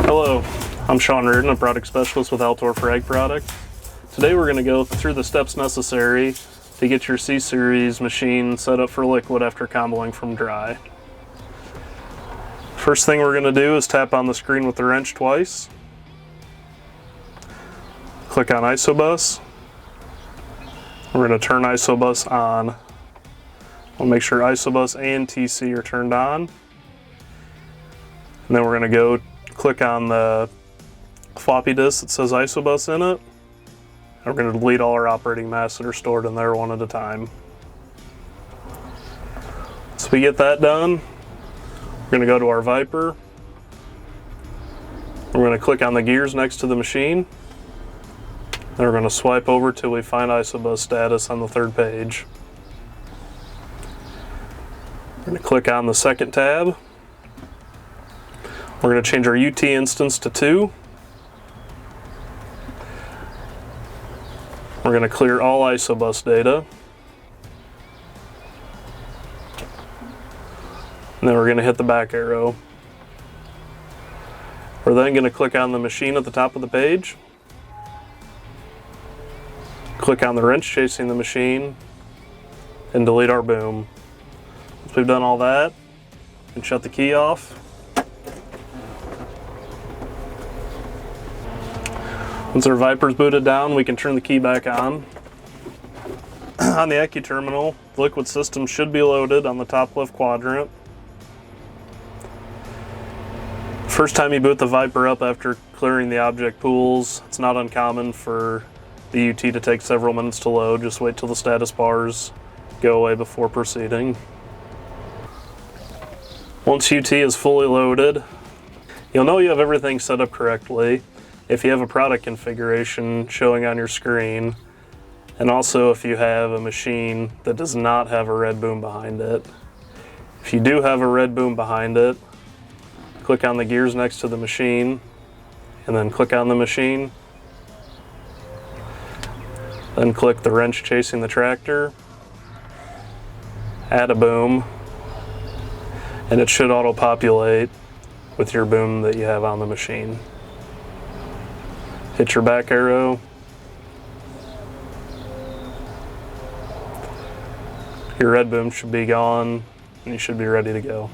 Hello, I'm Shaun, a product specialist with Outdoor for Ag Product. Today we're going to go through the steps necessary to get your C Series machine set up for liquid after comboing from dry. First thing we're going to do is tap on the screen with the wrench twice. Click on ISOBUS. We're going to turn ISOBUS on. We'll make sure ISOBUS and TC are turned on. And then we're going to go click on the floppy disk that says ISOBUS in it. And we're going to delete all our operating masks that are stored in there one at a time. So we get that done, we're going to go to our Viper. We're going to click on the gears next to the machine. Then we're going to swipe over till we find ISOBUS status on the third page. We're going to click on the second tab. We're going to change our UT instance to 2. We're going to clear all ISOBUS data. And then we're going to hit the back arrow. We're then going to click on the machine at the top of the page. Click on the wrench chasing the machine and delete our boom. Once we've done all that, and shut the key off. Once our Viper's booted down, we can turn the key back on. On the AccuTerminal, the liquid system should be loaded on the top left quadrant. First time you boot the Viper up after clearing the object pools, it's not uncommon for the UT to take several minutes to load. Just wait till the status bars go away before proceeding. Once UT is fully loaded, you'll know you have everything set up correctly if you have a product configuration showing on your screen, and also if you have a machine that does not have a red boom behind it. If you do have a red boom behind it, click on the gears next to the machine, and then click on the machine. Then click the wrench chasing the tractor, add a boom, and it should auto-populate with your boom that you have on the machine. Hit your back arrow. Your red boom should be gone, and you should be ready to go.